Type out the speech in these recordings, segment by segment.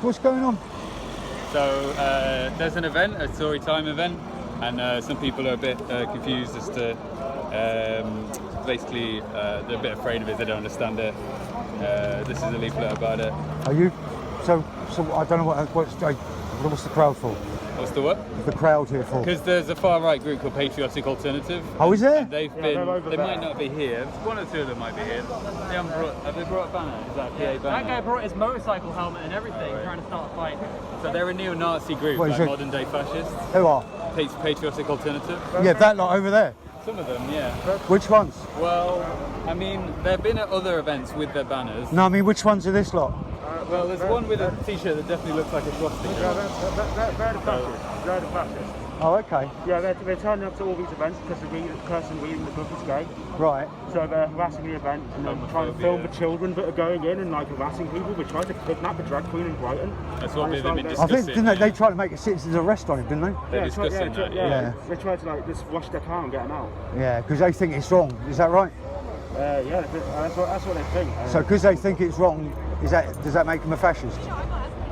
What's going on? So there's an event, a story time event, and some people are a bit confused as to basically they're a bit afraid of it, they don't understand it. This is a leaflet about it. Are you? So I don't know what's the crowd for? What's the what? The crowd here for? Because there's a far right group called Patriotic Alternative. Oh, is there? They might not be here. One or two of them might be here. Have they brought a banner? Is that a PA banner? That guy brought his motorcycle helmet and everything, trying to start a fight. So they're a neo-Nazi group, like modern day fascists. Who are? Patriotic Alternative. Yeah, that lot over there. Some of them, yeah. Which ones? Well, I mean, they've been at other events with their banners. No, I mean, which ones are this lot? Well, there's one with a t-shirt that definitely looks like a swastika. They're the fascists. They're the fascists. Oh, okay. Yeah, they're turning up to all these events because the person reading the book is gay. Right. So they're harassing the event and they're trying to film the children that are going in and like harassing people. They tried to kidnap a drag queen in Brighton. That's what they've been I think, didn't they tried to make a citizen's arrest on him, didn't they? They're discussing that, yeah. They tried to like just wash their car and get him out. Yeah, because they think it's wrong. Is that right? Yeah, that's what they think. So because they think it's wrong, does that make them a fascist?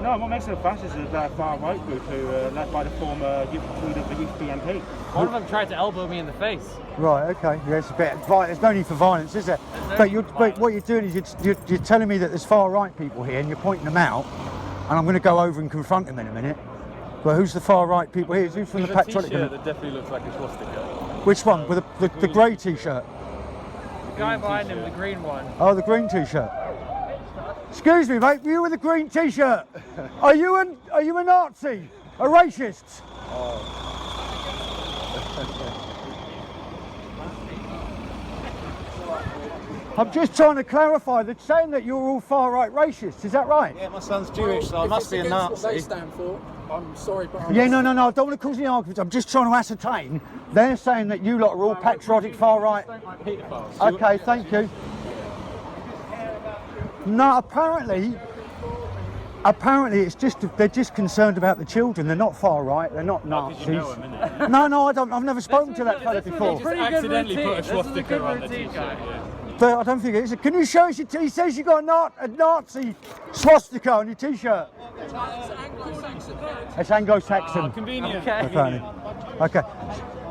No, what makes them a fascist is that far-right group who led by the former youth leader of the youth BNP. One of them tried to elbow me in the face. Right, okay. Yeah, it's a bit violent. There's no need for violence, is there? But what you're doing is you're telling me that there's far-right people here and you're pointing them out, and I'm going to go over and confront them in a minute. But who's the far-right people here? Who's from the patriotic? There's a t-shirt that definitely looks like a swastika. Which one? With the grey t-shirt? The guy behind him, the green one. Oh, the green t-shirt. Excuse me, mate. You with a green t-shirt? Are you a Nazi? A racist? I'm just trying to clarify. They're saying that you're all far-right racists. Is that right? Yeah, my son's Jewish, so I must be a Nazi. What they stand for, I'm sorry, but I'm Yeah, no. I don't want to cause any arguments. I'm just trying to ascertain. They're saying that you lot are all patriotic far-right. Okay, thank you. No, apparently it's just they're just concerned about the children. They're not far right. They're not Nazis. You know him, innit? No, I don't. I've never spoken to that fella before. Just accidentally put a swastika on the t-shirt. Yeah. But I don't think it is. Can you show us your He says you got a Nazi swastika on your t-shirt. It's Anglo-Saxon. Oh, convenient. Okay.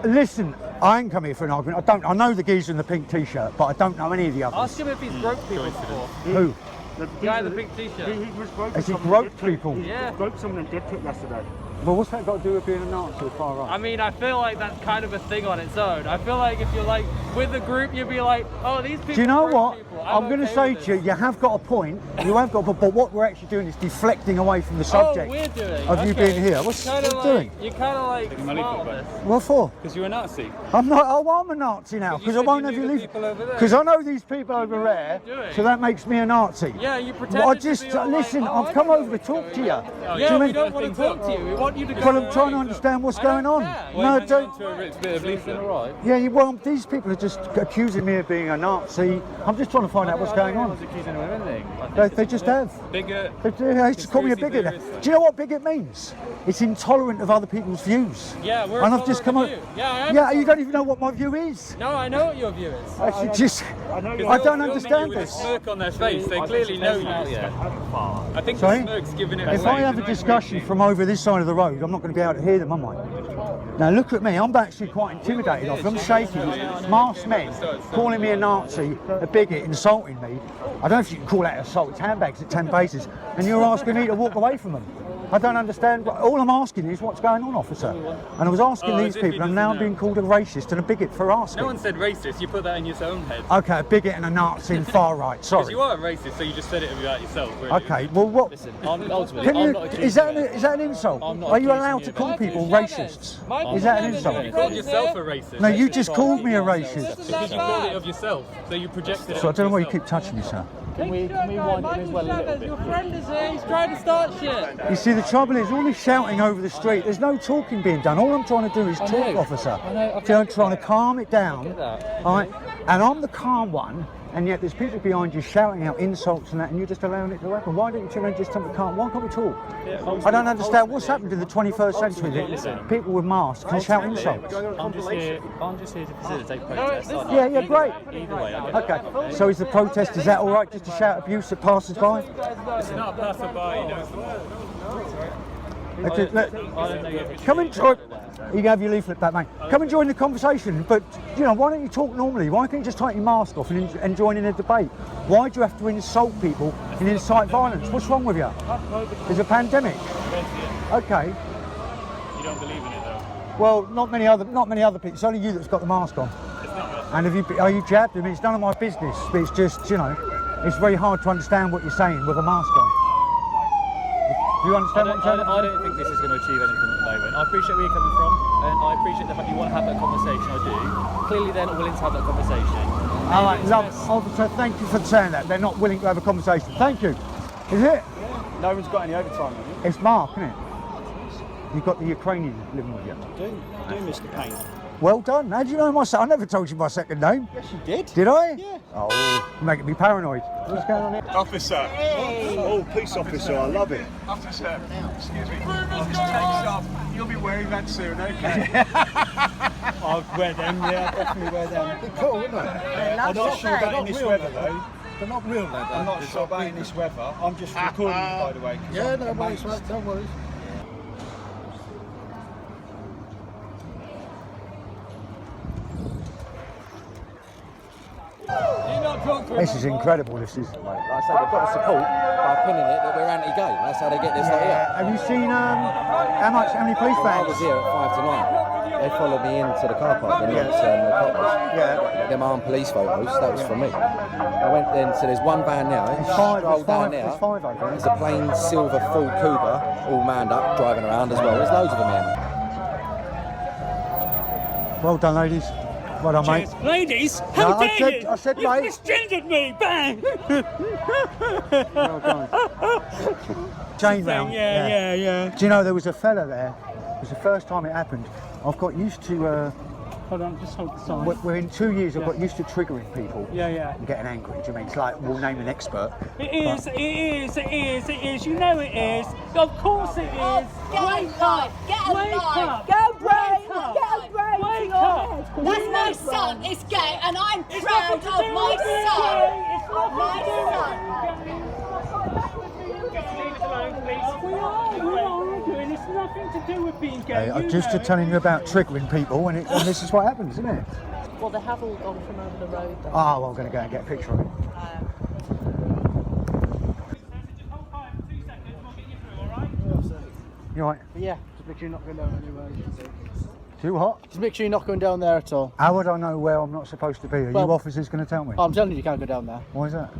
Listen, I ain't come here for an argument. I know the geezer in the pink t-shirt, but I don't know any of the others. Ask him if he's broke people before. Who? The guy in the pink t-shirt. He was broke. Has he broke people? Yeah. He broke someone in Diptic yesterday. Well, what's that got to do with being a Nazi or far right? I mean, I feel like that's kind of a thing on its own. I feel like if you're like with a group, you'd be like, oh, these people. Do you know broke what? people. I'm going to say to you, you have got a point. You have got, but what we're actually doing is deflecting away from the subject we're doing. of you being here. What's You're you doing? You're kind of like Taking my leaflet smart on back. this. What for? Because you're a Nazi. I'm not. Oh, I'm a Nazi now because I won't have you leave. Because I know these people over there, so that makes me a Nazi. Yeah, you pretend. Well, I just listen. I've come over to talk to you. Yeah, we don't want to talk to you. We want you to go. But I'm trying to understand what's going on. No, don't. It's a bit of leaflet. Right. Yeah, well, these people are just accusing me of being a Nazi. I'm just trying to find out what's going on. Accusing of anything. They just have. Bigot. They just call me a bigot. Do you know what bigot means? It's intolerant of other people's views. Yeah, we're. And I've just come over. up. Yeah, I am. Yeah, you don't even know what my view is. No, I know what your view is. I don't understand With a this. smirk on their face, they clearly know you. I think Sorry? the smirk's giving it If away. I have a discussion from over this side of the road, I'm not going to be able to hear them, am I? Now look at me, I'm actually quite intimidated of them. I'm shaking. Masked men calling me a Nazi, a bigot, insulting me. I don't know if you can call that assault. It's handbags at 10 paces, and you're asking me to walk away from them. I don't understand. All I'm asking is what's going on, officer. And I was asking these people, and now I'm being called a racist and a bigot for asking. No one said racist, you put that in your own head. Okay, a bigot and a Nazi and far right, sorry. Because you are a racist, so you just said it about yourself. Really. Okay, well what? Listen, ultimately, Can I'm you, not accusing is that you. an insult? I'm not Are you accusing allowed you to of call that. people racists? Is that an insult? You called yourself a racist. No, you just called me a racist. Because you called it of yourself, so you projected it. So I don't know why you yourself. keep touching me, sir. Can we wind it in as well a little bit? Your friend is here. He's trying to start shit. You see, the trouble is, all this shouting over the street, there's no talking being done. All I'm trying to do is talk, officer. I know, I'm trying to calm it down. I get that. All right? And I'm the calm one, and yet there's people behind you shouting out insults and that, and you're just allowing it to happen. Why don't you turn around and just tell them, why can't we talk? I don't understand what's happened in the 21st century that people with masks can shout insults. I'm just here to facilitate protests. Yeah, great. Either way, Okay, so is the protest, is that all right, just to shout abuse at passers-by? It's not passerby, you know. Look, come and join. You can have your leaflet back, mate. Come and join the conversation. But you know, why don't you talk normally? Why can't you just take your mask off and join in a debate? Why do you have to insult people and incite violence? What's wrong with you? There's a pandemic. Okay. You don't believe in it though. Well, not many other people. It's only you that's got the mask on. And are you jabbed? I mean, it's none of my business. But it's just, you know, it's very hard to understand what you're saying with a mask on. Do you understand what I'm saying? I don't think this is going to achieve anything at the moment. I appreciate where you're coming from, and I appreciate the fact you want to have that conversation. I do. Clearly, they're not willing to have that conversation. All right, love, officer, thank you for saying that. They're not willing to have a conversation. Thank you. Is it? No one's got any overtime, have you? It's Mark, isn't it? You've got the Ukrainian living with you. Do Mr. Payne. Well done. How do you know my second? I never told you my second name. Yes, you did. Did I? Yeah. Oh, you're making me paranoid. What's going on here? Officer. Hey. Oh, peace officer, I love it. Officer, excuse me. Officer takes off. You'll be wearing that soon, okay? I'll wear them, yeah, I'll definitely wear them. They're cool, isn't they? I'm not sure about in this weather though. They're not real leather. I'm not sure about in this weather. I'm just recording you, by the way. Yeah, no worries, mate, don't worry. This is incredible. This is. Like I say, they've got the support by pinning it that we're anti-gay. That's how they get this lot here. Have you seen how many police I vans? was here at 5 to 9. They followed me into the car park, the Knots and the coppers. Yeah. Them armed police photos, that was from me. I went then, so there's one van now, strolled down there. There's five over there. There's a plain silver Ford Cougar, all manned up, driving around as well. There's loads of them here. Well done, ladies. Well done, mate. Ladies, how dare you? I said, mate. Misgendered me, bang! Well done. Chain round. Yeah. Do you know there was a fella there? It was the first time it happened. I've got used to. Hold on, just hold the sign. Within 2 years, I've got used to triggering people. Yeah. And getting angry. Do you mean it's like we'll name an expert? It is. You know it is. Of course it is. Get a life. Get a Wake life. up. Get a brain. Wake up. Get a brain. Wake up. That's my son. It's gay, and I'm proud of my son. My son. It's nothing to do with being gay. I'm just telling you about triggering people, and this is what happens, isn't it? Well, they have all gone from over the road, though. Oh, well, I'm going to go and get a picture of it. You all right? Yeah, just make sure you're not going down anywhere. Too hot? Just make sure you're not going down there at all. How would I know where I'm not supposed to be? Are Well- you officers going to tell me? I'm telling you, you can't go down there. Why is that?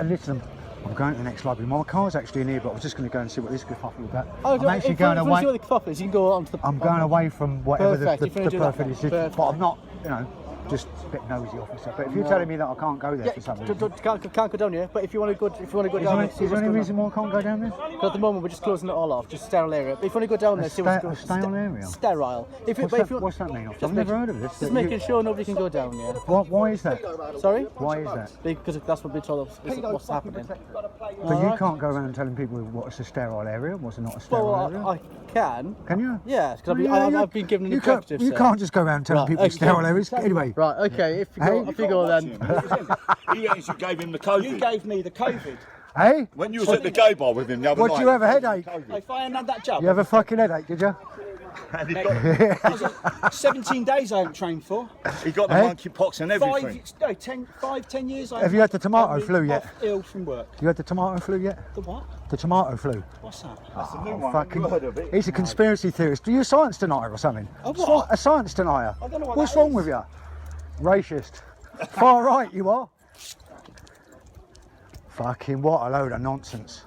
Listen, I'm going to the next library. My car's actually in here, but I was just going to go and see what this kerfuffle is about. I'm actually going If you want to see away. what the kerfuffle is, you can go on to the... I'm going away from whatever Perfect, the if you wanna do that, perfect is. perfect. But I'm not, you know, just a bit nosy officer. But if you're telling me that I can't go there for some reason, can't go down here, but if you want to go, is down there, see there what's any going reason why I can't go down there? Because at the moment we're just closing it all off, just sterile area. But if you want to go down there, see what's going on. sterile area? Sterile. What's that mean? I've never heard of this. Just making sure nobody can go down here. Why is that? Sorry? Why is that? Because that's what we're told us is what's happening. But you can't go around telling people what's a sterile area, what's not a sterile area. Well, I can. Can you? Yeah, because I've been given an You executive. you can't just go around telling people sterile areas. Anyway. Right, okay, if you go then. You actually gave him the COVID. You gave me the COVID. Hey? When you was at the gay bar with him the other night. What, do you have a headache? If I hadn't had that job. You have a fucking headache, did you? And he got, 17 days I haven't trained for. he got the monkeypox and everything. 10 years I Have you had the tomato flu yet? Ill from work. You had the tomato flu yet? The what? The tomato flu. What's that? That's a new one. Fucking, You heard of it? he's a conspiracy theorist. Are you a science denier or something? what? A science denier. I don't know what What's that wrong is. with you? Racist. Far right you are. Fucking what a load of nonsense.